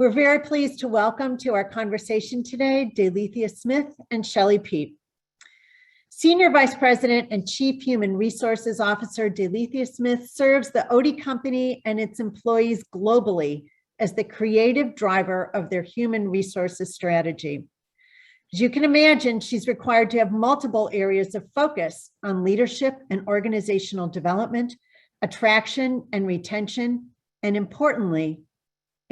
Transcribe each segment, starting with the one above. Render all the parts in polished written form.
We're very pleased to welcome to our conversation today, Dalithia Smith and Shelly Peet. Senior Vice President and Chief Human Resources Officer Dalithia Smith serves the Oatey Company and its employees globally as the creative driver of their human resources strategy. As you can imagine, she's required to have multiple areas of focus on leadership and organizational development, attraction and retention, and importantly,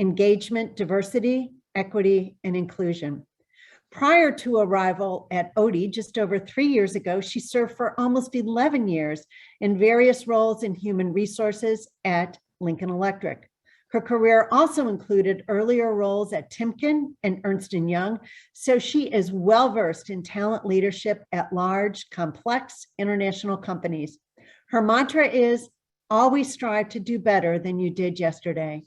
engagement, diversity, equity, and inclusion. Prior to arrival at Oatey just over 3 years ago, she served for almost 11 years in various roles in human resources at Lincoln Electric. Her career also included earlier roles at Timken and Ernst & Young, so she is well-versed in talent leadership at large, complex international companies. Her mantra is, always strive to do better than you did yesterday.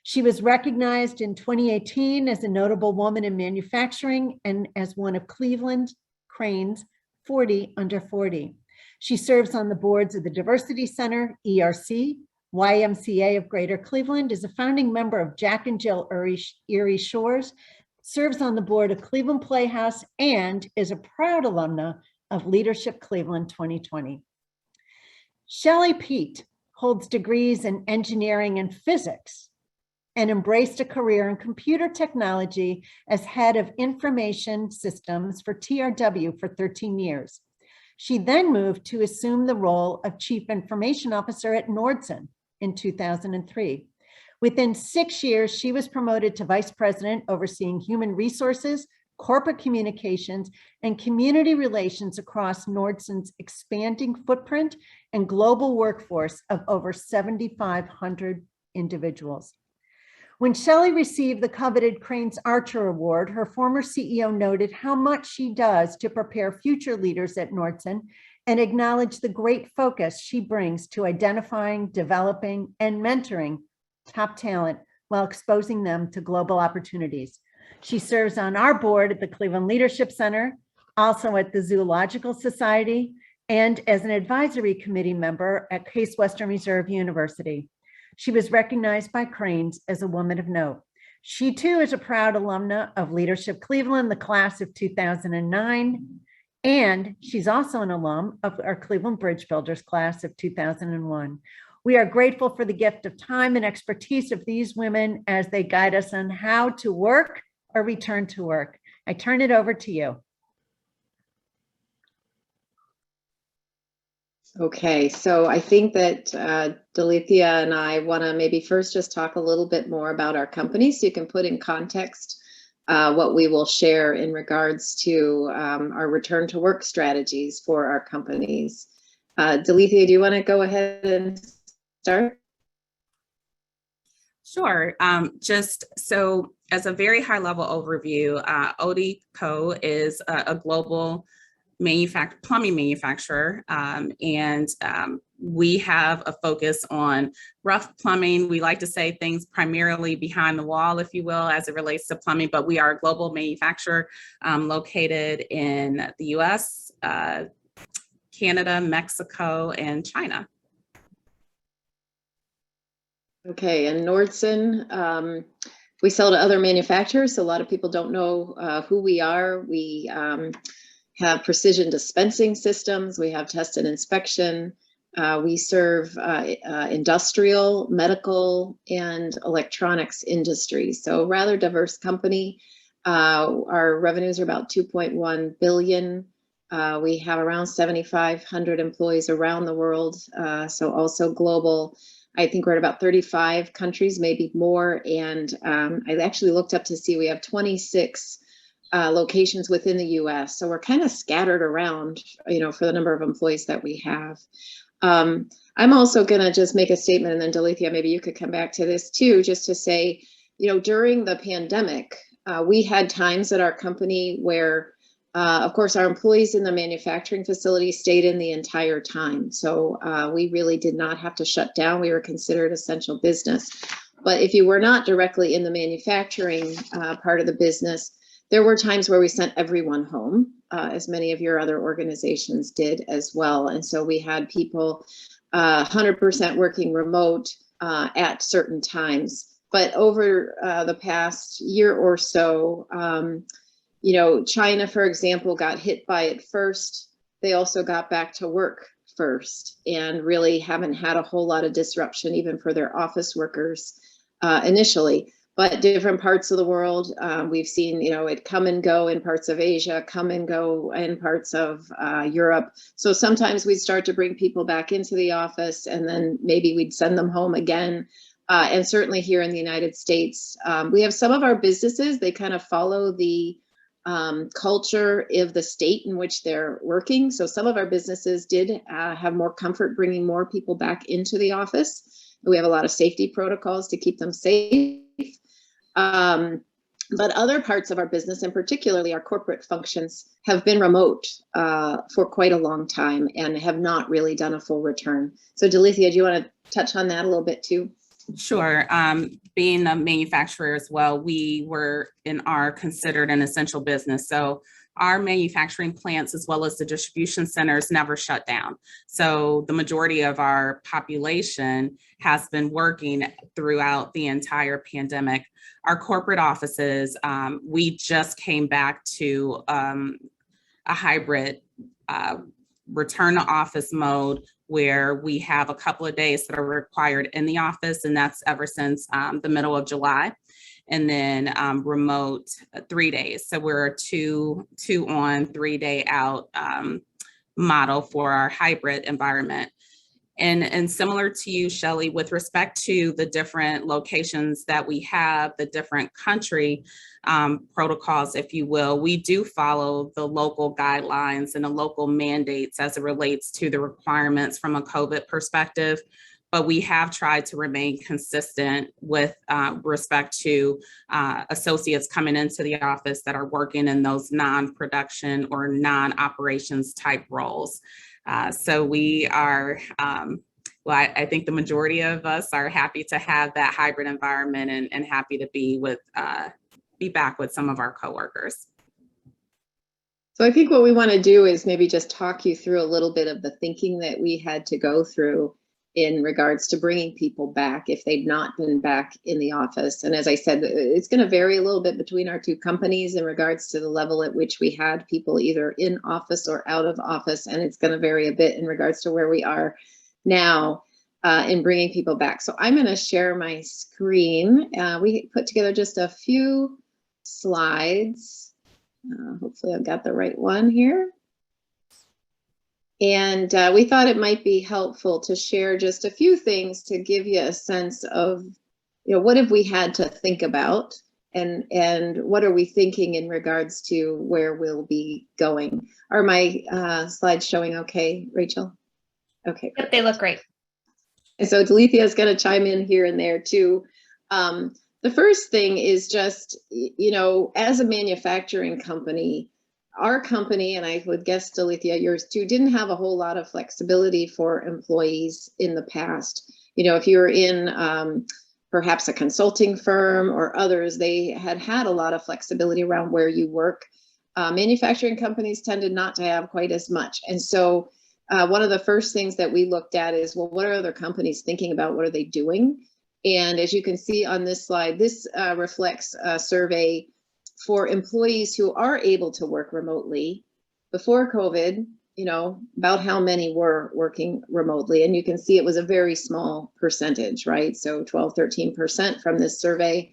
She was recognized in 2018 as a notable woman in manufacturing and as one of Cleveland Crane's 40 under 40. She serves on the boards of the Diversity Center, ERC, YMCA of Greater Cleveland, is a founding member of Jack and Jill Erie Shores, serves on the board of Cleveland Playhouse, and is a proud alumna of Leadership Cleveland 2020. Shelly Peet holds degrees in engineering and physics and embraced a career in computer technology as head of information systems for TRW for 13 years. She then moved to assume the role of Chief Information Officer at Nordson in 2003. Within 6 years, she was promoted to Vice President overseeing human resources, corporate communications, and community relations across Nordson's expanding footprint and global workforce of over 7,500 individuals. When Shelly received the coveted Crane's Archer Award, her former CEO noted how much she does to prepare future leaders at Nordson and acknowledged the great focus she brings to identifying, developing, and mentoring top talent while exposing them to global opportunities. She serves on our board at the Cleveland Leadership Center, also at the Zoological Society, and as an advisory committee member at Case Western Reserve University. She was recognized by Cranes as a woman of note. She too is a proud alumna of Leadership Cleveland, the class of 2009, and she's also an alum of our Cleveland Bridge Builders class of 2001. We are grateful for the gift of time and expertise of these women as they guide us on how to work or return to work. I turn it over to you. Okay, so I think that Dalithia and I want to maybe first just talk a little bit more about our company so you can put in context what we will share in regards to our return to work strategies for our companies. Dalithia, do you want to go ahead and start? Sure. Just so as a very high level overview, Oatey Co. is a global plumbing manufacturer, and we have a focus on rough plumbing. We like to say things primarily behind the wall, if you will, as it relates to plumbing, but we are a global manufacturer located in the US, Canada, Mexico, and China. Okay, and Nordson, we sell to other manufacturers, so a lot of people don't know who we are. We have precision dispensing systems, we have test and inspection, we serve industrial, medical, and electronics industries. So rather diverse company. Our revenues are about 2.1 billion. We have around 7,500 employees around the world, so also global. I think we're at about 35 countries, maybe more. And I actually looked up to see we have 26 locations within the US. So we're kind of scattered around, for the number of employees that we have. I'm also going to just make a statement, and then Dalithia, maybe you could come back to this too, just to say, during the pandemic, we had times at our company where, of course, our employees in the manufacturing facility stayed in the entire time. So we really did not have to shut down. We were considered essential business. But if you were not directly in the manufacturing part of the business, there were times where we sent everyone home, as many of your other organizations did as well. And so we had people 100% working remote at certain times. But over the past year or so, China, for example, got hit by it first. They also got back to work first and really haven't had a whole lot of disruption even for their office workers initially. But different parts of the world, we've seen, it come and go in parts of Asia, come and go in parts of Europe. So sometimes we'd start to bring people back into the office and then maybe we'd send them home again. And certainly here in the United States, we have some of our businesses, they kind of follow the culture of the state in which they're working. So some of our businesses did have more comfort bringing more people back into the office. We have a lot of safety protocols to keep them safe. But other parts of our business, and particularly our corporate functions, have been remote for quite a long time and have not really done a full return. So Dalithia, do you want to touch on that a little bit too? Sure. Being a manufacturer as well, we are considered an essential business. So our manufacturing plants, as well as the distribution centers, never shut down. So the majority of our population has been working throughout the entire pandemic. Our corporate offices, we just came back to a hybrid return to office mode where we have a couple of days that are required in the office, and that's ever since the middle of July. And then remote 3 days. So we're a two on, 3 day out model for our hybrid environment. And similar to you, Shelly, with respect to the different locations that we have, the different country protocols, if you will, we do follow the local guidelines and the local mandates as it relates to the requirements from a COVID perspective. But we have tried to remain consistent with respect to associates coming into the office that are working in those non-production or non-operations type roles. So we are, I think the majority of us are happy to have that hybrid environment and happy to be back with some of our coworkers. So I think what we want to do is maybe just talk you through a little bit of the thinking that we had to go through in regards to bringing people back if they'd not been back in the office. And as I said, it's going to vary a little bit between our two companies in regards to the level at which we had people either in office or out of office. And it's going to vary a bit in regards to where we are now in bringing people back. So I'm going to share my screen. We put together just a few slides. Hopefully I've got the right one here. And we thought it might be helpful to share just a few things to give you a sense of, what have we had to think about and what are we thinking in regards to where we'll be going. Are my slides showing okay, Rachel? Okay. Yep, they look great. And so Dalithia is going to chime in here and there too. The first thing is just, as a manufacturing company, our company, and I would guess, Dalithia, yours too, didn't have a whole lot of flexibility for employees in the past. If you were in perhaps a consulting firm or others, they had a lot of flexibility around where you work. Manufacturing companies tended not to have quite as much. And so one of the first things that we looked at is, well, what are other companies thinking about? What are they doing? And as you can see on this slide, this reflects a survey for employees who are able to work remotely before COVID, about how many were working remotely. And you can see it was a very small percentage, right? So 12, 13% from this survey.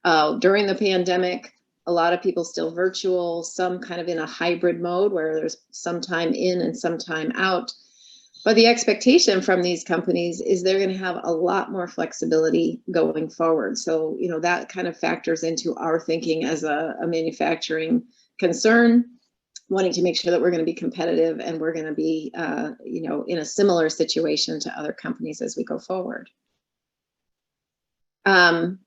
During the pandemic, a lot of people still virtual, some kind of in a hybrid mode where there's some time in and some time out. But the expectation from these companies is they're going to have a lot more flexibility going forward. So, that kind of factors into our thinking as a manufacturing concern, wanting to make sure that we're going to be competitive and we're going to be, in a similar situation to other companies as we go forward. And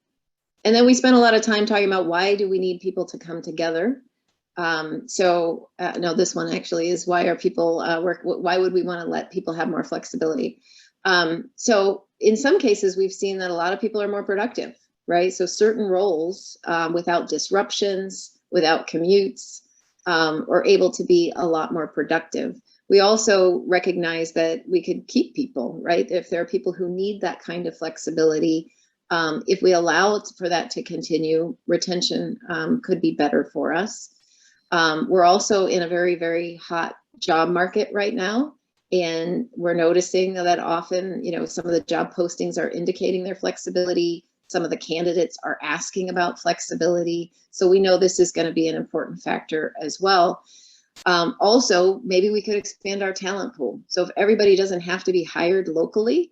then we spent a lot of time talking about why do we need people to come together? No, this one actually is why are people why would we want to let people have more flexibility? So in some cases, we've seen that a lot of people are more productive, right? So certain roles without disruptions, without commutes, are able to be a lot more productive. We also recognize that we could keep people, right? If there are people who need that kind of flexibility, If we allow for that to continue, retention could be better for us. We're also in a very, very hot job market right now. And we're noticing that often, some of the job postings are indicating their flexibility. Some of the candidates are asking about flexibility. So we know this is going to be an important factor as well. Also, maybe we could expand our talent pool. So if everybody doesn't have to be hired locally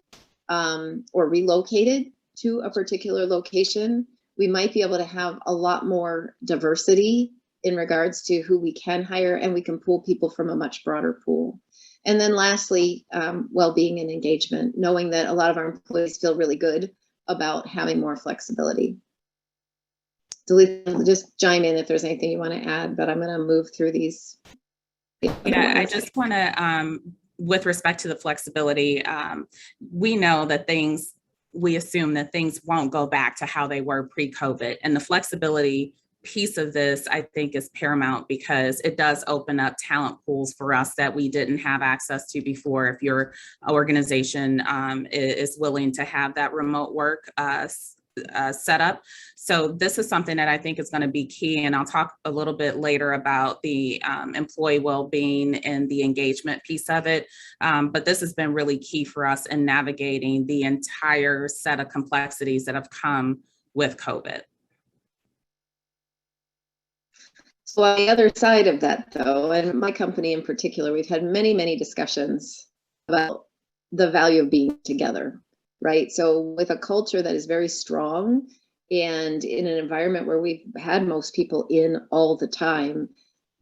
or relocated to a particular location, we might be able to have a lot more diversity in regards to who we can hire, and we can pull people from a much broader pool. And then lastly, well-being and engagement, knowing that a lot of our employees feel really good about having more flexibility. Dalithia, just chime in if there's anything you want to add, but I'm going to move through these. Yeah, I just want to, with respect to the flexibility, we know that we assume that things won't go back to how they were pre-COVID, and the flexibility piece of this, I think, is paramount because it does open up talent pools for us that we didn't have access to before. If your organization is willing to have that remote work set up. So this is something that I think is going to be key. And I'll talk a little bit later about the employee well-being and the engagement piece of it. But this has been really key for us in navigating the entire set of complexities that have come with COVID. So on the other side of that, though, and my company in particular, we've had many, many discussions about the value of being together, right? So with a culture that is very strong and in an environment where we've had most people in all the time,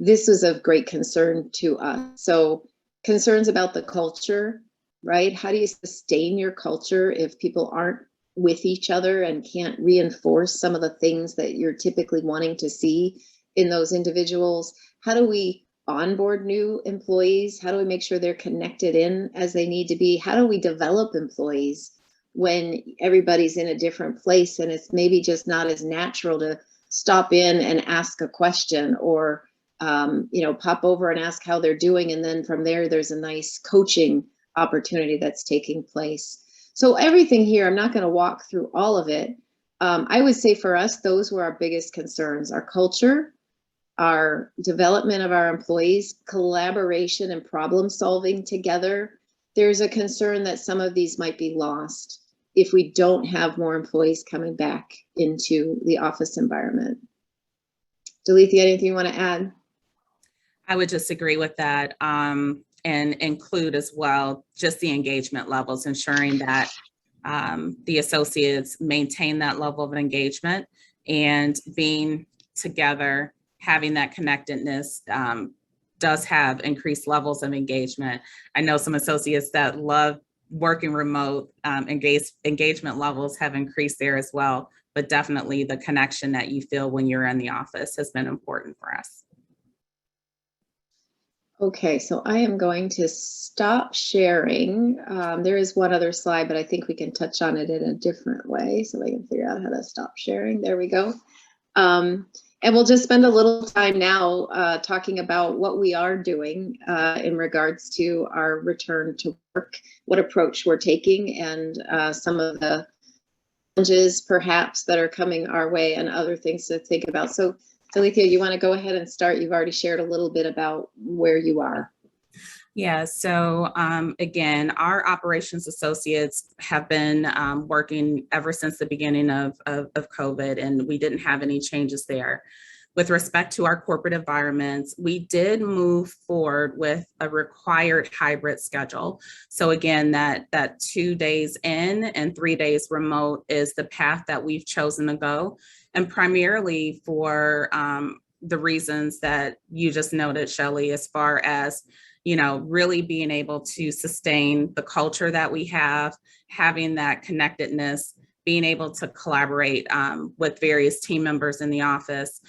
this was of great concern to us. So concerns about the culture, right? How do you sustain your culture if people aren't with each other and can't reinforce some of the things that you're typically wanting to see in those individuals? How do we onboard new employees? How do we make sure they're connected in as they need to be? How do we develop employees when everybody's in a different place and it's maybe just not as natural to stop in and ask a question or pop over and ask how they're doing, and then from there's a nice coaching opportunity that's taking place. So everything here, I'm not going to walk through all of it. I would say for us, those were our biggest concerns: our culture, our development of our employees, collaboration and problem solving together. There's a concern that some of these might be lost if we don't have more employees coming back into the office environment. Dalithia, anything you want to add? I would just agree with that, and include as well just the engagement levels, ensuring that the associates maintain that level of engagement, and being together, having that connectedness does have increased levels of engagement. I know some associates that love working remote, engagement levels have increased there as well, but definitely the connection that you feel when you're in the office has been important for us. Okay, so I am going to stop sharing. There is one other slide, but I think we can touch on it in a different way so I can figure out how to stop sharing. There we go. And we'll just spend a little time now talking about what we are doing in regards to our return to work, what approach we're taking, and some of the challenges perhaps that are coming our way and other things to think about. So Dalithia, you want to go ahead and start? You've already shared a little bit about where you are. Yeah, so again, our operations associates have been working ever since the beginning of COVID, and we didn't have any changes there. With respect to our corporate environments, we did move forward with a required hybrid schedule. So again, that 2 days in and 3 days remote is the path that we've chosen to go, and primarily for the reasons that you just noted, Shelly, as far as really being able to sustain the culture that we have, having that connectedness, being able to collaborate with various team members in the office,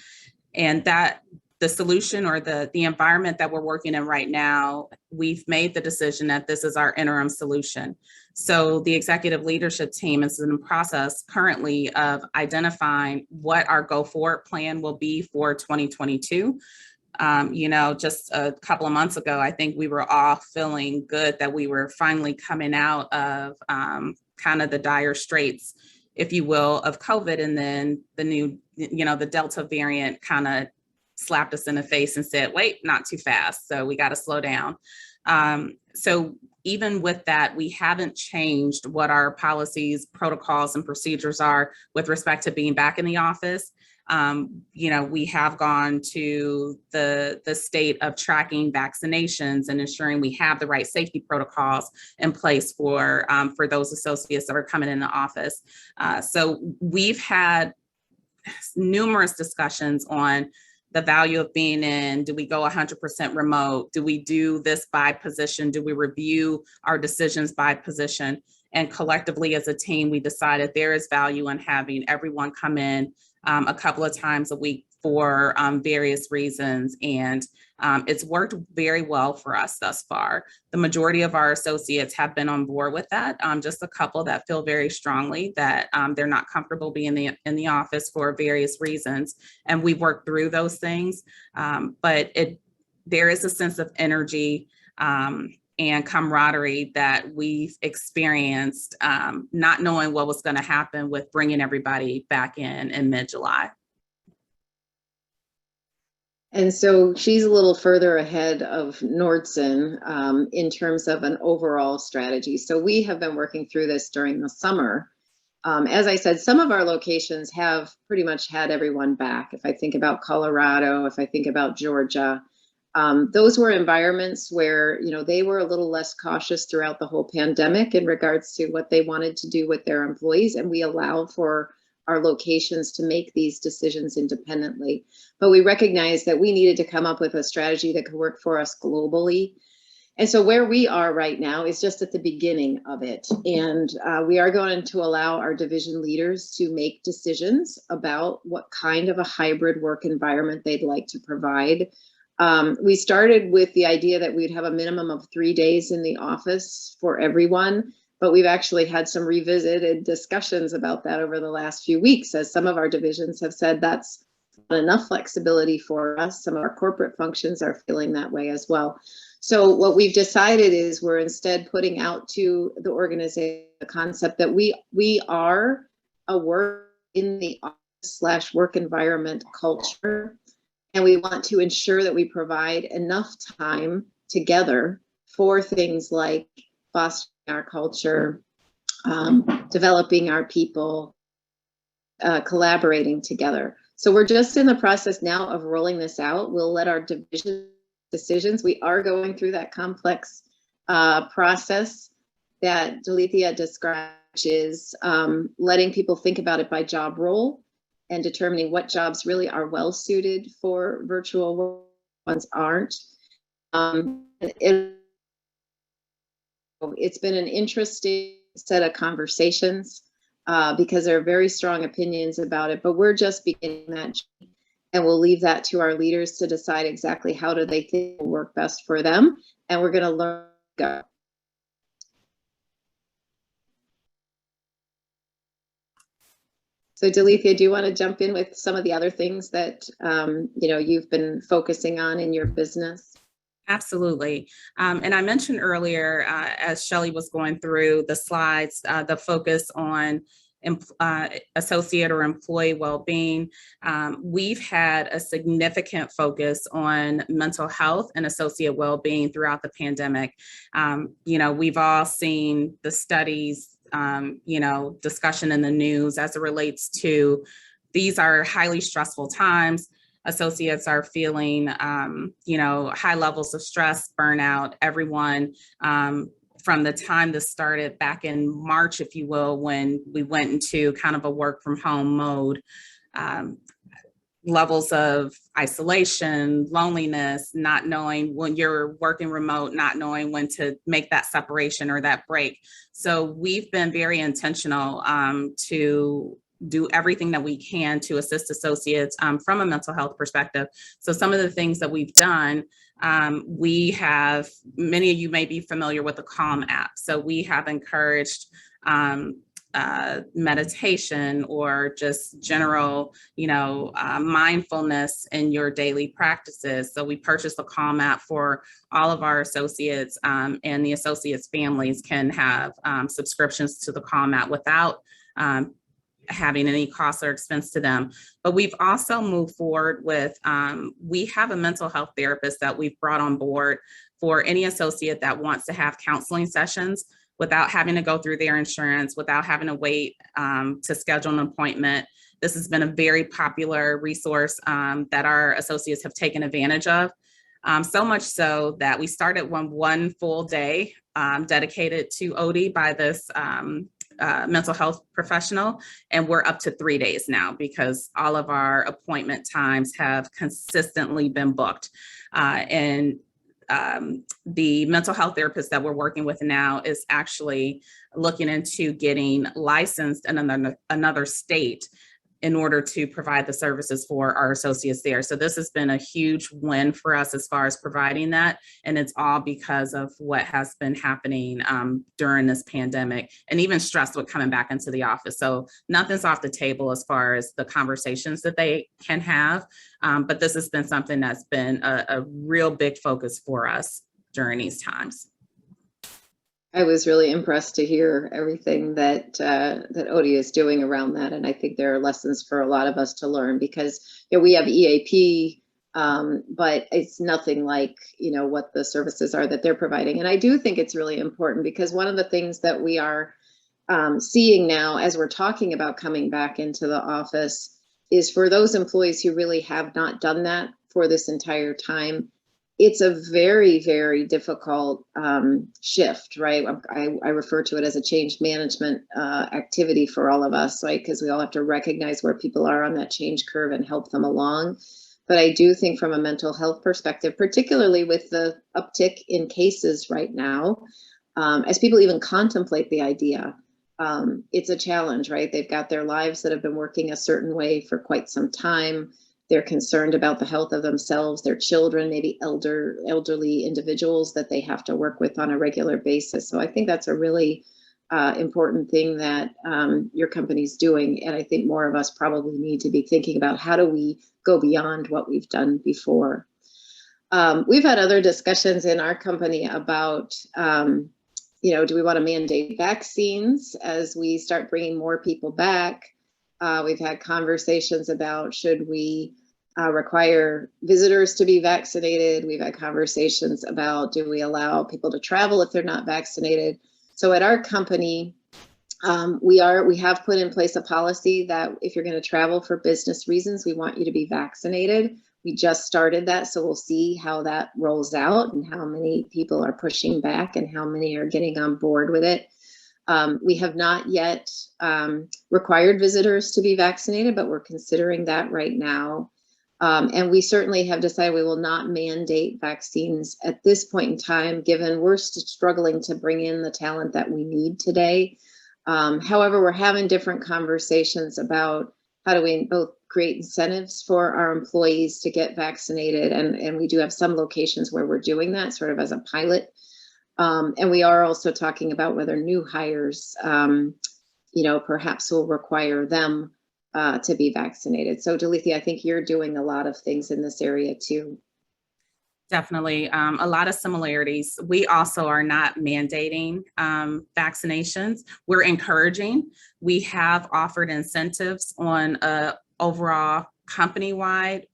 and that the solution or the environment that we're working in right now, we've made the decision that this is our interim solution. So the executive leadership team is in the process currently of identifying what our go forward plan will be for 2022. Just a couple of months ago, I think we were all feeling good that we were finally coming out of kind of the dire straits if you will, of COVID. And then the new, the Delta variant kind of slapped us in the face and said, wait, not too fast. So we got to slow down. So even with that, we haven't changed what our policies, protocols, and procedures are with respect to being back in the office. We have gone to the state of tracking vaccinations and ensuring we have the right safety protocols in place for those associates that are coming in the office. So we've had numerous discussions on the value of being in. Do we go 100% remote? Do we do this by position? Do we review our decisions by position? And collectively as a team, we decided there is value in having everyone come in a couple of times a week for various reasons. And it's worked very well for us thus far. The majority of our associates have been on board with that. Just a couple that feel very strongly that they're not comfortable being in the office for various reasons. And we worked through those things. But there is a sense of energy and camaraderie that we've experienced, not knowing what was going to happen with bringing everybody back in mid-July. And so she's a little further ahead of Nordson in terms of an overall strategy. So we have been working through this during the summer. As I said, some of our locations have pretty much had everyone back. If I think about Colorado, if I think about Georgia, those were environments where, they were a little less cautious throughout the whole pandemic in regards to what they wanted to do with their employees. And we allowed for our locations to make these decisions independently. But we recognized that we needed to come up with a strategy that could work for us globally. And so where we are right now is just at the beginning of it. And we are going to allow our division leaders to make decisions about what kind of a hybrid work environment they'd like to provide. We started with the idea that we'd have a minimum of 3 days in the office for everyone, but we've actually had some revisited discussions about that over the last few weeks, as some of our divisions have said that's not enough flexibility for us. Some of our corporate functions are feeling that way as well. So what we've decided is we're instead putting out to the organization the concept that we are a work in the office / work environment culture. And we want to ensure that we provide enough time together for things like fostering our culture, developing our people, collaborating together. So we're just in the process now of rolling this out. We'll let our division decisions. We are going through that complex process that Dalithia described, which is letting people think about it by job role and determining what jobs really are well suited for virtual work, ones aren't. It's been an interesting set of conversations because there are very strong opinions about it, but we're just beginning that, and we'll leave that to our leaders to decide exactly how do they think will work best for them, and we're going to learn. Go. So Dalithia, do you want to jump in with some of the other things that you've been focusing on in your business? Absolutely. And I mentioned earlier, as Shelly was going through the slides, the focus on associate or employee well-being. We've had a significant focus on mental health and associate well-being throughout the pandemic. We've all seen the studies, discussion in the news as it relates to these are highly stressful times. Associates are feeling, high levels of stress, burnout. Everyone, from the time this started back in March, if you will, when we went into kind of a work from home mode, levels of isolation, loneliness, not knowing when you're working remote, not knowing when to make that separation or that break. So we've been very intentional to do everything that we can to assist associates from a mental health perspective. So some of the things that we've done, we have, many of you may be familiar with the Calm app. So we have encouraged meditation or just general, mindfulness in your daily practices. So we purchased the Calm app for all of our associates, and the associates' families can have subscriptions to the Calm app without having any cost or expense to them. But we've also moved forward with, we have a mental health therapist that we've brought on board for any associate that wants to have counseling sessions without having to go through their insurance, without having to wait to schedule an appointment. This has been a very popular resource that our associates have taken advantage of. So much so that we started one full day dedicated to Oatey by this mental health professional, and we're up to 3 days now because all of our appointment times have consistently been booked. And the mental health therapist that we're working with now is actually looking into getting licensed in another state in order to provide the services for our associates there. So this has been a huge win for us as far as providing that. And it's all because of what has been happening during this pandemic, and even stress with coming back into the office. So nothing's off the table as far as the conversations that they can have. But this has been something that's been a real big focus for us during these times. I was really impressed to hear everything that that Oatey is doing around that, and I think there are lessons for a lot of us to learn because we have EAP, but it's nothing like what the services are that they're providing. And I do think it's really important because one of the things that we are seeing now as we're talking about coming back into the office is for those employees who really have not done that for this entire time. It's a very, very difficult shift, right? I refer to it as a change management activity for all of us, right? Because we all have to recognize where people are on that change curve and help them along. But I do think from a mental health perspective, particularly with the uptick in cases right now, as people even contemplate the idea, it's a challenge, right? They've got their lives that have been working a certain way for quite some time. They're concerned about the health of themselves, their children, maybe elderly individuals that they have to work with on a regular basis. So I think that's a really important thing that your company's doing. And I think more of us probably need to be thinking about how do we go beyond what we've done before. We've had other discussions in our company about, do we want to mandate vaccines as we start bringing more people back? We've had conversations about should we require visitors to be vaccinated. We've had conversations about do we allow people to travel if they're not vaccinated. So at our company, we have put in place a policy that if you're going to travel for business reasons, we want you to be vaccinated. We just started that, so we'll see how that rolls out and how many people are pushing back and how many are getting on board with it. We have not yet required visitors to be vaccinated, but we're considering that right now. And we certainly have decided we will not mandate vaccines at this point in time, given we're struggling to bring in the talent that we need today. However, we're having different conversations about how do we both create incentives for our employees to get vaccinated. And we do have some locations where we're doing that sort of as a pilot. And we are also talking about whether new hires, perhaps will require them to be vaccinated. So Dalithia, I think you're doing a lot of things in this area too. Definitely. A lot of similarities. We also are not mandating vaccinations. We're encouraging. We have offered incentives on an overall company-wide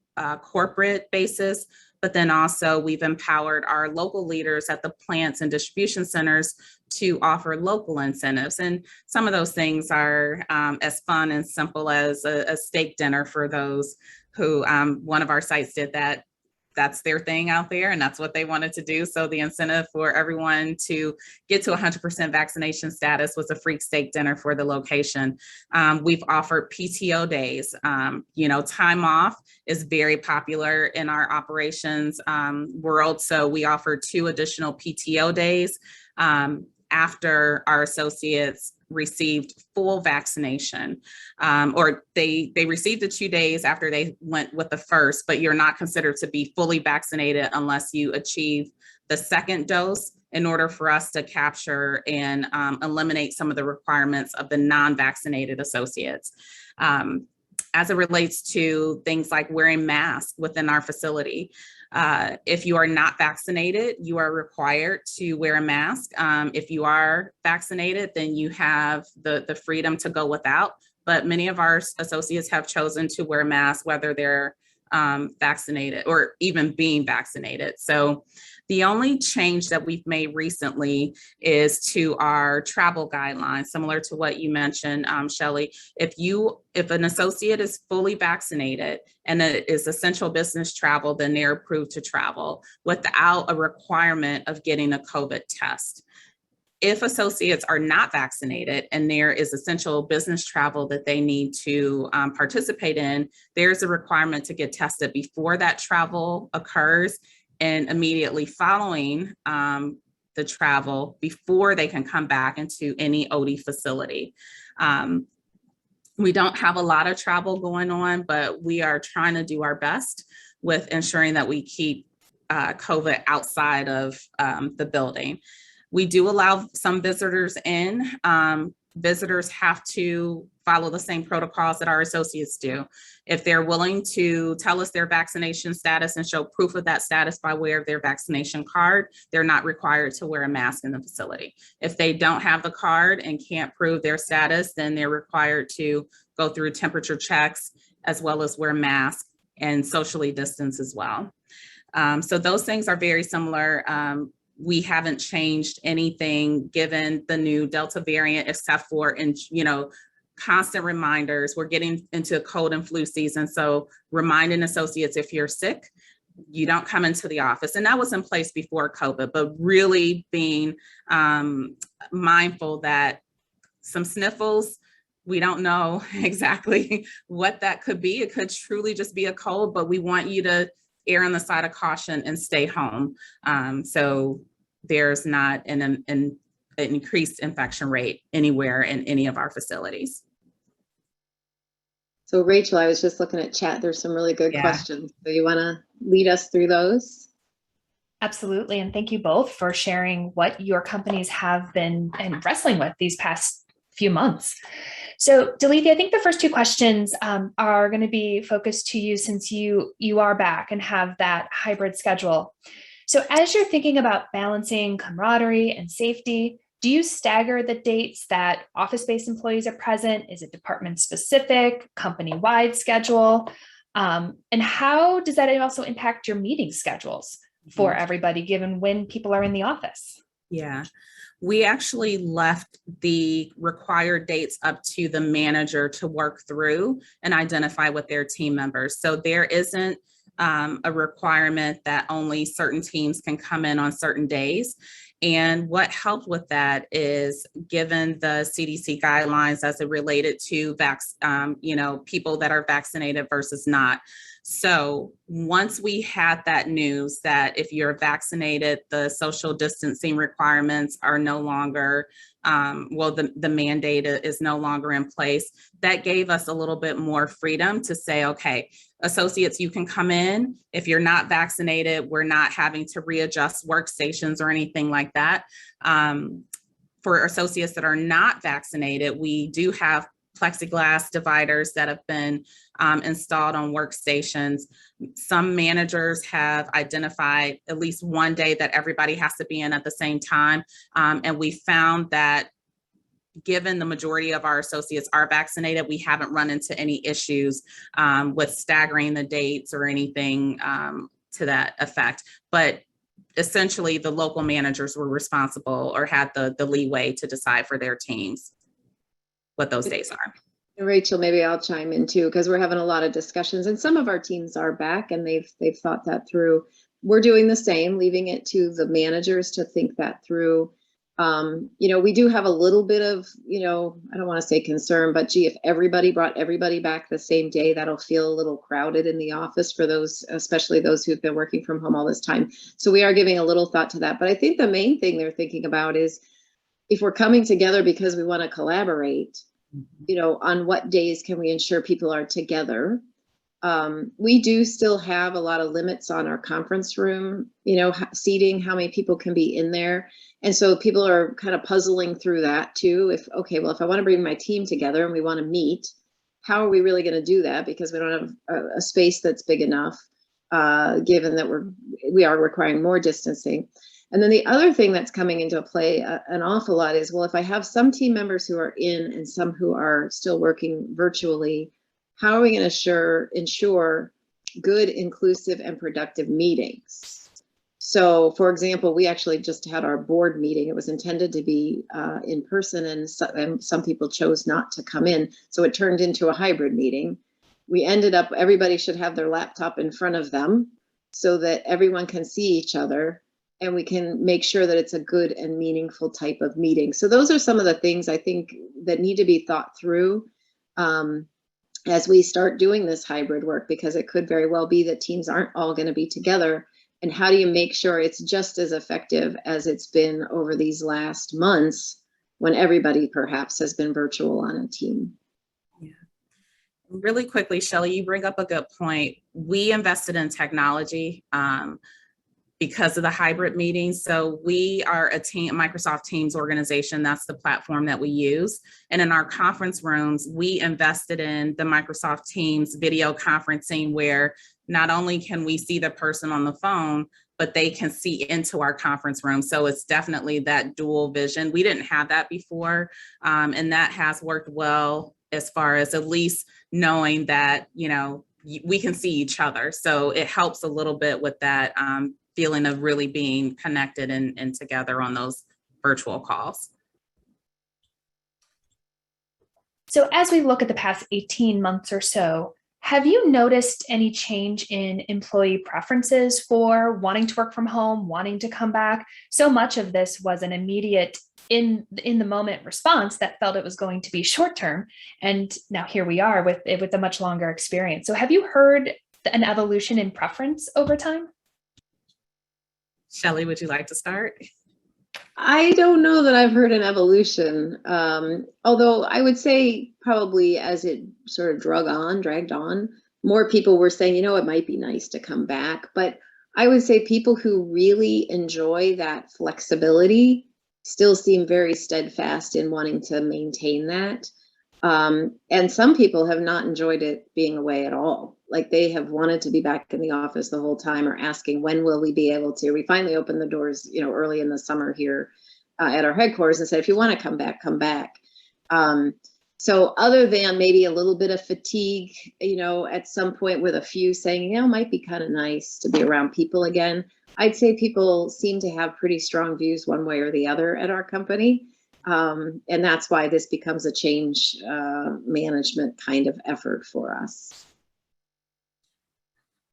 corporate basis, but then also we've empowered our local leaders at the plants and distribution centers to offer local incentives. And some of those things are as fun and simple as a steak dinner for those who, one of our sites did that. That's their thing out there, and that's what they wanted to do. So the incentive for everyone to get to 100% vaccination status was a free steak dinner for the location. We've offered PTO days. Time off is very popular in our operations world. So we offered 2 additional PTO days after our associates received full vaccination, or they received the 2 days after they went with the first, but you're not considered to be fully vaccinated unless you achieve the second dose in order for us to capture and eliminate some of the requirements of the non-vaccinated associates. As it relates to things like wearing masks within our facility, if you are not vaccinated, you are required to wear a mask. If you are vaccinated, then you have the freedom to go without, but many of our associates have chosen to wear masks, whether they're vaccinated or even being vaccinated. So the only change that we've made recently is to our travel guidelines, similar to what you mentioned, Shelly. If an associate is fully vaccinated and it is essential business travel, then they're approved to travel without a requirement of getting a COVID test. If associates are not vaccinated and there is essential business travel that they need to participate in, there's a requirement to get tested before that travel occurs and immediately following the travel before they can come back into any Oatey facility. We don't have a lot of travel going on, but we are trying to do our best with ensuring that we keep COVID outside of the building. We do allow some visitors in. Visitors have to follow the same protocols that our associates do. If they're willing to tell us their vaccination status and show proof of that status by way of their vaccination card, they're not required to wear a mask in the facility. If they don't have the card and can't prove their status, then they're required to go through temperature checks as well as wear masks and socially distance as well. So those things are very similar. We haven't changed anything given the new Delta variant, except for constant reminders. We're getting into cold and flu season. So reminding associates, if you're sick, you don't come into the office. And that was in place before COVID, but really being mindful that some sniffles, we don't know exactly what that could be. It could truly just be a cold, but we want you to err on the side of caution and stay home. So there's not an increased infection rate anywhere in any of our facilities. So Rachel, I was just looking at chat. There's some really good questions. So you want to lead us through those? Absolutely. And thank you both for sharing what your companies have been wrestling with these past few months. So Dalithia, I think the first two questions are going to be focused to you since you are back and have that hybrid schedule. So as you're thinking about balancing camaraderie and safety, do you stagger the dates that office-based employees are present? Is it department specific, company-wide schedule? And how does that also impact your meeting schedules for everybody, given when people are in the office? Yeah. We actually left the required dates up to the manager to work through and identify with their team members. So there isn't a requirement that only certain teams can come in on certain days. And what helped with that is, given the CDC guidelines as it related to people that are vaccinated versus not. So once we had that news that if you're vaccinated, the social distancing requirements are no longer, the mandate is no longer in place, that gave us a little bit more freedom to say, okay, associates, you can come in. If you're not vaccinated, we're not having to readjust workstations or anything like that. For associates that are not vaccinated, we do have plexiglass dividers that have been installed on workstations. Some managers have identified at least one day that everybody has to be in at the same time. And we found that given the majority of our associates are vaccinated, we haven't run into any issues with staggering the dates or anything to that effect. But essentially, the local managers were responsible or had the leeway to decide for their teams what those days are. Rachel, maybe I'll chime in too, because we're having a lot of discussions and some of our teams are back and they've thought that through. We're doing the same, leaving it to the managers to think that through. We do have a little bit of, I don't want to say concern, but gee, if everybody brought everybody back the same day, that'll feel a little crowded in the office for those, especially those who've been working from home all this time. So we are giving a little thought to that. But I think the main thing they're thinking about is, if we're coming together because we want to collaborate, on what days can we ensure people are together? We do still have a lot of limits on our conference room, seating, how many people can be in there. And so people are kind of puzzling through that too. If I want to bring my team together and we want to meet, how are we really going to do that? Because we don't have a space that's big enough, given that we are requiring more distancing. And then the other thing that's coming into play an awful lot is, well, if I have some team members who are in and some who are still working virtually, how are we going to ensure good, inclusive, and productive meetings? So, for example, we actually just had our board meeting. It was intended to be in person, and some people chose not to come in. So it turned into a hybrid meeting. We ended up, everybody should have their laptop in front of them so that everyone can see each other, and we can make sure that it's a good and meaningful type of meeting. So those are some of the things I think that need to be thought through as we start doing this hybrid work, because it could very well be that teams aren't all going to be together. And how do you make sure it's just as effective as it's been over these last months when everybody perhaps has been virtual on a team? Yeah. Really quickly, Shelly, you bring up a good point. We invested in technology because of the hybrid meetings. So we are a Microsoft Teams organization. That's the platform that we use. And in our conference rooms, we invested in the Microsoft Teams video conferencing, where not only can we see the person on the phone, but they can see into our conference room. So it's definitely that dual vision. We didn't have that before. And that has worked well, as far as at least knowing that, we can see each other. So it helps a little bit with that feeling of really being connected and together on those virtual calls. So as we look at the past 18 months or so, have you noticed any change in employee preferences for wanting to work from home, wanting to come back? So much of this was an immediate in the moment response that felt it was going to be short term. And now here we are with a much longer experience. So have you heard an evolution in preference over time? Shelly, would you like to start? I don't know that I've heard an evolution, although I would say probably as it sort of dragged on, more people were saying, it might be nice to come back. But I would say people who really enjoy that flexibility still seem very steadfast in wanting to maintain that. And some people have not enjoyed it being away at all. Like they have wanted to be back in the office the whole time, or asking, when will we be able to? We finally opened the doors, early in the summer here at our headquarters, and said, if you want to come back, come back. So other than maybe a little bit of fatigue, at some point with a few saying, it might be kind of nice to be around people again, I'd say people seem to have pretty strong views one way or the other at our company. And that's why this becomes a change management kind of effort for us.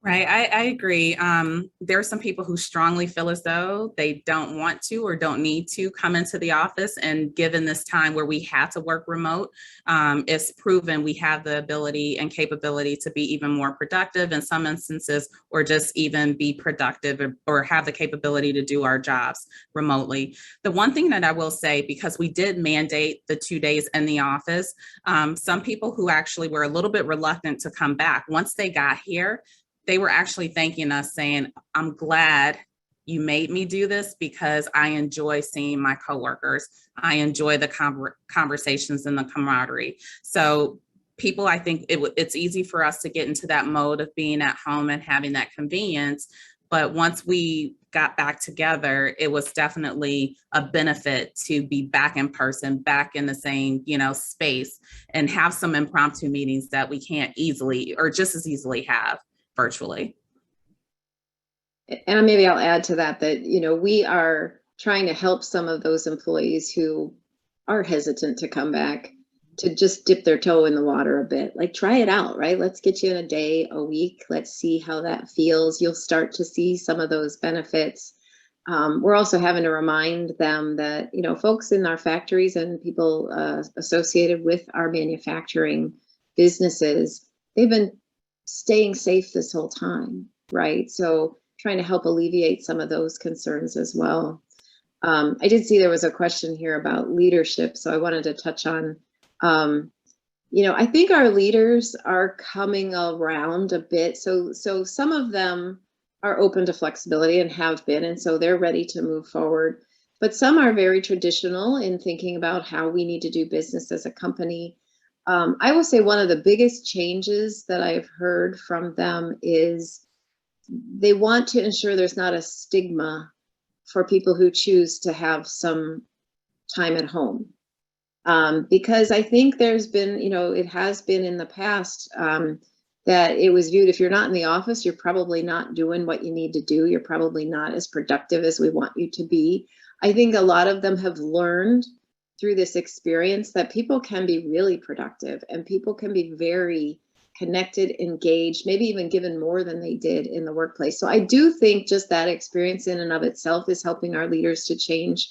Right, I agree. There are some people who strongly feel as though they don't want to or don't need to come into the office. And given this time where we have to work remote, it's proven we have the ability and capability to be even more productive in some instances, or just even be productive or have the capability to do our jobs remotely. The one thing that I will say, because we did mandate the 2 days in the office, some people who actually were a little bit reluctant to come back, once they got here, they were actually thanking us, saying, I'm glad you made me do this because I enjoy seeing my coworkers. I enjoy the conversations and the camaraderie. So people, I think it's easy for us to get into that mode of being at home and having that convenience. But once we got back together, it was definitely a benefit to be back in person, back in the same, space, and have some impromptu meetings that we can't easily or just as easily have virtually. And maybe I'll add to that, we are trying to help some of those employees who are hesitant to come back to just dip their toe in the water a bit. Like, try it out, right? Let's get you in a day, a week. Let's see how that feels. You'll start to see some of those benefits. We're also having to remind them that, folks in our factories and people associated with our manufacturing businesses, they've been staying safe this whole time, right? So trying to help alleviate some of those concerns as well. I did see there was a question here about leadership, so I wanted to touch on, I think our leaders are coming around a bit. So some of them are open to flexibility and have been, and so they're ready to move forward. But some are very traditional in thinking about how we need to do business as a company. I will say one of the biggest changes that I've heard from them is they want to ensure there's not a stigma for people who choose to have some time at home. Because I think there's been, it has been in the past that it was viewed, if you're not in the office, you're probably not doing what you need to do. You're probably not as productive as we want you to be. I think a lot of them have learned through this experience that people can be really productive and people can be very connected, engaged, maybe even given more than they did in the workplace. So I do think just that experience in and of itself is helping our leaders to change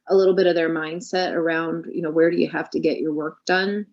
a little bit of their mindset around, where do you have to get your work done?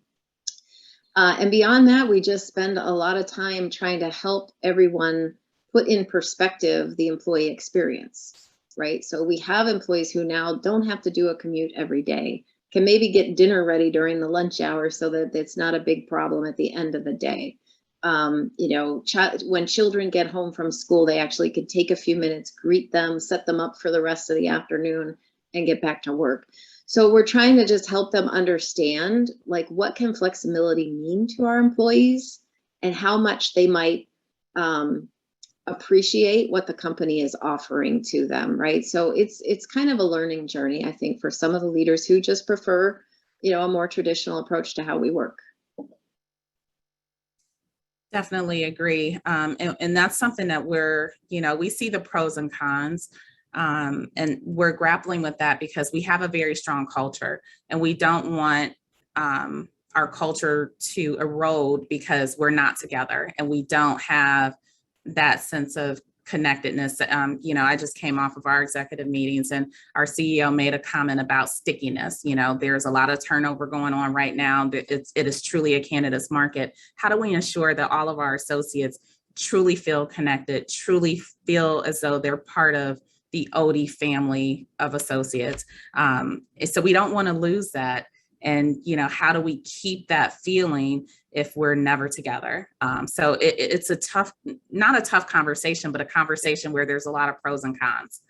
And beyond that, we just spend a lot of time trying to help everyone put in perspective the employee experience, right? So we have employees who now don't have to do a commute every day, can maybe get dinner ready during the lunch hour so that it's not a big problem at the end of the day. When children get home from school, they actually could take a few minutes, greet them, set them up for the rest of the afternoon, and get back to work. So we're trying to just help them understand, like, what can flexibility mean to our employees and how much they might appreciate what the company is offering to them, right? So it's kind of a learning journey, I think, for some of the leaders who just prefer, a more traditional approach to how we work. Definitely agree. And that's something that we see the pros and cons. And we're grappling with that because we have a very strong culture and we don't want our culture to erode because we're not together and we don't have that sense of connectedness. I just came off of our executive meetings and our CEO made a comment about stickiness. There's a lot of turnover going on right now. It is truly a candidate's market. How do we ensure that all of our associates truly feel connected, truly feel as though they're part of the Oatey family of associates? So we don't want to lose that. And, how do we keep that feeling if we're never together? So it's not a tough conversation, but a conversation where there's a lot of pros and cons.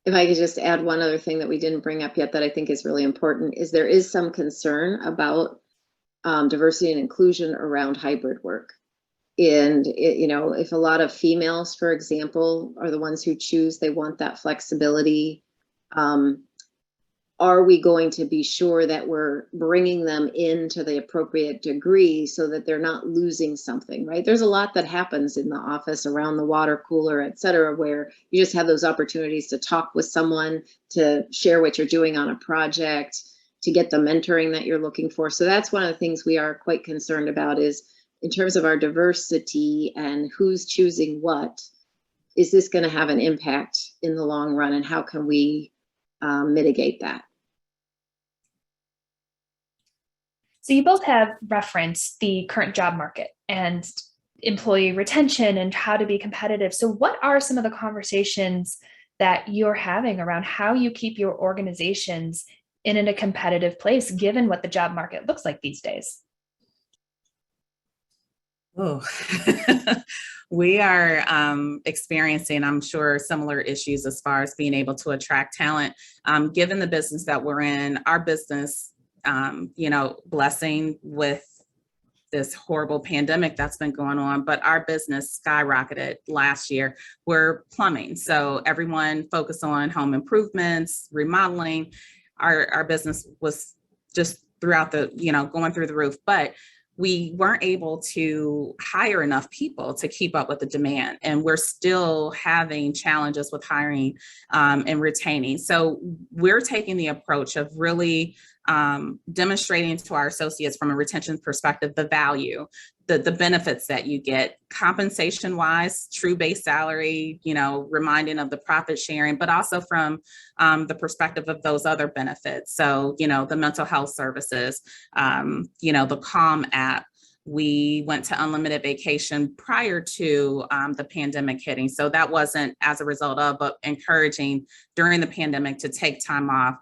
If I could just add one other thing that we didn't bring up yet that I think is really important is there is some concern about diversity and inclusion around hybrid work. And, if a lot of females, for example, are the ones who choose, they want that flexibility. Are we going to be sure that we're bringing them in to the appropriate degree so that they're not losing something, right? There's a lot that happens in the office around the water cooler, et cetera, where you just have those opportunities to talk with someone, to share what you're doing on a project, to get the mentoring that you're looking for. So that's one of the things we are quite concerned about is in terms of our diversity and who's choosing what, is this going to have an impact in the long run and how can we mitigate that? So you both have referenced the current job market and employee retention and how to be competitive. So what are some of the conversations that you're having around how you keep your organizations in a competitive place, given what the job market looks like these days? Oh, we are experiencing, I'm sure, similar issues as far as being able to attract talent. Given the business that we're in, our business, blessing with this horrible pandemic that's been going on, but our business skyrocketed last year. We're plumbing. So everyone focused on home improvements, remodeling. Our business was just throughout going through the roof, but we weren't able to hire enough people to keep up with the demand. And we're still having challenges with hiring and retaining. So we're taking the approach of really demonstrating to our associates from a retention perspective, the value, the benefits that you get compensation wise, true base salary, reminding of the profit sharing, but also from the perspective of those other benefits. So, the mental health services, the Calm app. We went to unlimited vacation prior to the pandemic hitting. So that wasn't as a result of, but encouraging during the pandemic to take time off.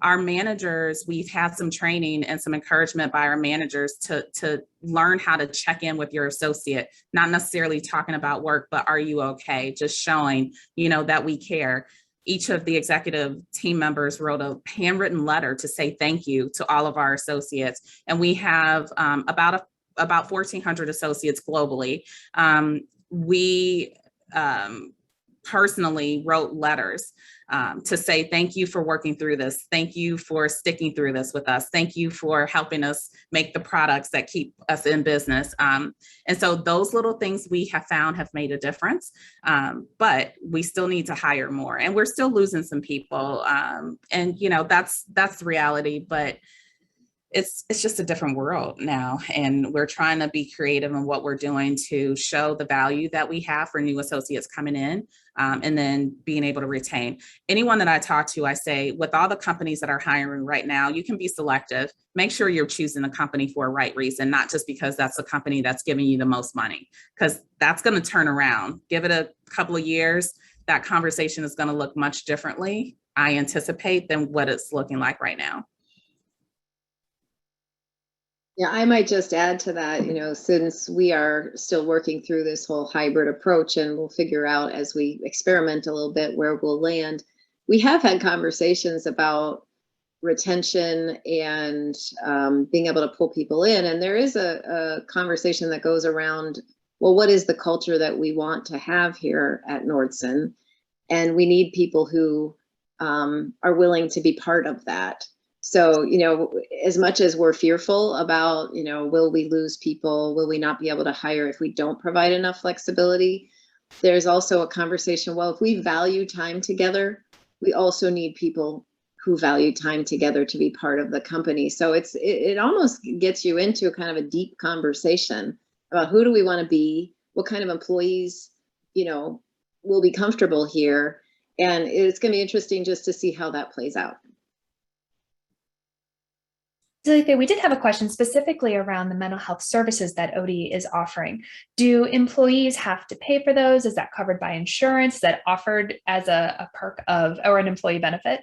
Our managers, we've had some training and some encouragement by our managers to learn how to check in with your associate, not necessarily talking about work, but are you okay? Just showing, that we care. Each of the executive team members wrote a handwritten letter to say thank you to all of our associates. And we have about 1,400 associates globally. We personally wrote letters to say, thank you for working through this. Thank you for sticking through this with us. Thank you for helping us make the products that keep us in business. And so those little things we have found have made a difference, but we still need to hire more, and we're still losing some people. And, you know, that's the reality, but it's just a different world now. And we're trying to be creative in what we're doing to show the value that we have for new associates coming in, and then being able to retain. Anyone that I talk to, I say, with all the companies that are hiring right now, you can be selective. Make sure you're choosing a company for a right reason, not just because that's a company that's giving you the most money, because that's going to turn around. Give it a couple of years, that conversation is going to look much differently, I anticipate, than what it's looking like right now. Yeah, I might just add to that, you know, since we are still working through this whole hybrid approach, and we'll figure out as we experiment a little bit where we'll land. We have had conversations about retention and being able to pull people in. And there is a conversation that goes around, well, what is the culture that we want to have here at Nordson? And we need people who are willing to be part of that. So, you know, as much as we're fearful about, you know, will we lose people? Will we not be able to hire if we don't provide enough flexibility? There's also a conversation, well, if we value time together, we also need people who value time together to be part of the company. So it almost gets you into kind of a deep conversation about who do we want to be? What kind of employees, you know, will be comfortable here? And it's going to be interesting just to see how that plays out. Dalithia, we did have a question specifically around the mental health services that Oatey is offering. Do employees have to pay for those? Is that covered by insurance? Is that offered as a perk of, or an employee benefit?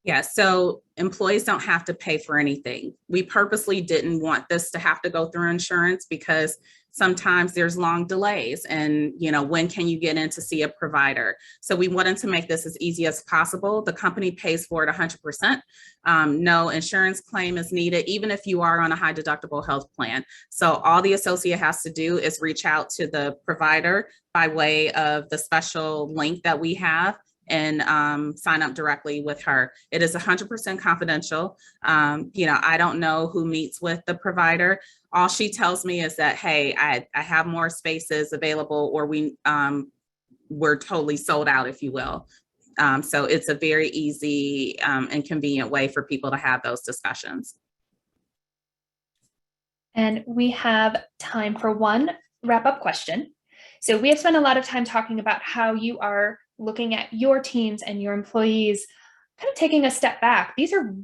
Yeah, so employees don't have to pay for anything. We purposely didn't want this to have to go through insurance because sometimes there's long delays and, you know, when can you get in to see a provider? So we wanted to make this as easy as possible. The company pays for it 100%. No insurance claim is needed, even if you are on a high deductible health plan. So all the associate has to do is reach out to the provider by way of the special link that we have and sign up directly with her. It is 100% confidential. You know, I don't know who meets with the provider. All she tells me is that, hey, I have more spaces available, or we're totally sold out, if you will. So it's a very easy and convenient way for people to have those discussions. And we have time for one wrap-up question. So we have spent a lot of time talking about how you are looking at your teams and your employees, kind of taking a step back. These are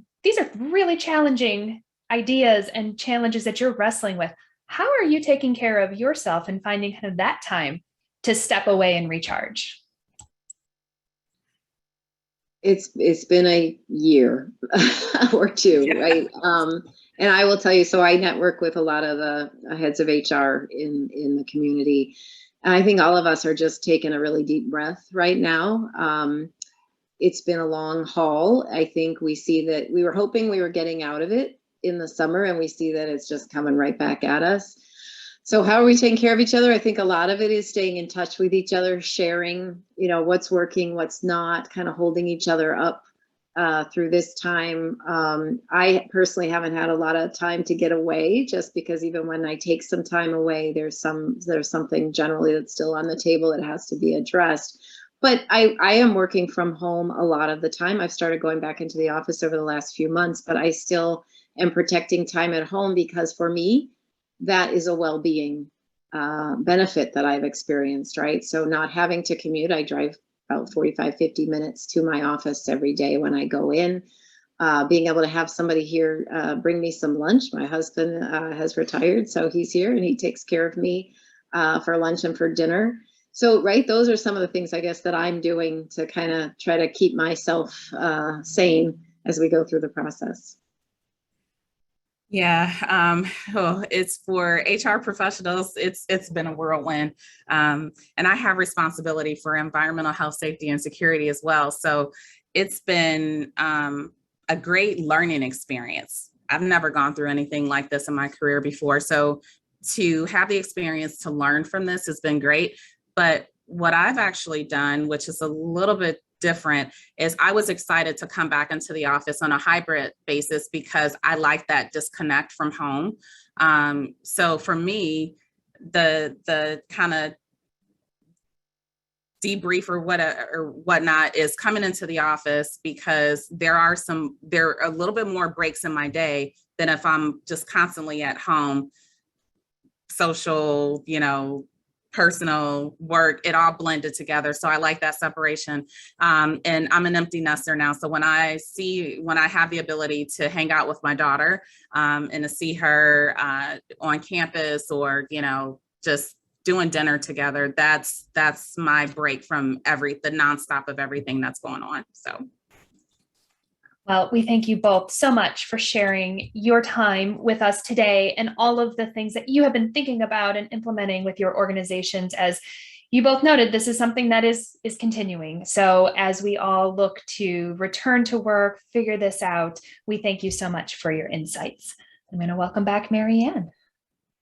really challenging ideas and challenges that you're wrestling with. How are you taking care of yourself and finding kind of that time to step away and recharge? It's been a year or two, right? And I will tell you, so I network with a lot of the heads of HR in the community. And I think all of us are just taking a really deep breath right now. It's been a long haul. I think we see that we were hoping we were getting out of it in the summer, and we see that it's just coming right back at us. So how are we taking care of each other? I think a lot of it is staying in touch with each other, sharing, you know, what's working, what's not, kind of holding each other up through this time. I personally haven't had a lot of time to get away, just because even when I take some time away, there's something generally that's still on the table that has to be addressed. But I am working from home a lot of the time. I've started going back into the office over the last few months, but I still am protecting time at home, because for me, that is a well-being benefit that I've experienced, right? So not having to commute, I drive about 45, 50 minutes to my office every day when I go in. Being able to have somebody here bring me some lunch. My husband has retired, so he's here and he takes care of me for lunch and for dinner. So, right, those are some of the things, I guess, that I'm doing to kind of try to keep myself sane as we go through the process. Yeah, it's for HR professionals. It's been a whirlwind, and I have responsibility for environmental health, safety, and security as well. So it's been a great learning experience. I've never gone through anything like this in my career before. So to have the experience to learn from this has been great. But what I've actually done, which is a little bit different, is I was excited to come back into the office on a hybrid basis because I like that disconnect from home. So for me, the kind of debrief or whatnot is coming into the office, because there are a little bit more breaks in my day than if I'm just constantly at home. Social, personal, work, it all blended together. So I like that separation. And I'm an empty nester now. So when I have the ability to hang out with my daughter and to see her on campus, or, just doing dinner together, that's my break from the nonstop of everything that's going on. So. Well, we thank you both so much for sharing your time with us today and all of the things that you have been thinking about and implementing with your organizations. As you both noted, this is something that is continuing. So as we all look to return to work, figure this out, we thank you so much for your insights. I'm going to welcome back Mary Ann.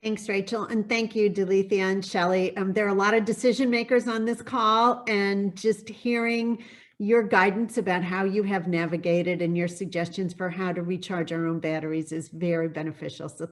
Thanks, Rachel. And thank you, Dalithia and Shelly. There are a lot of decision makers on this call, and just hearing your guidance about how you have navigated and your suggestions for how to recharge our own batteries is very beneficial. So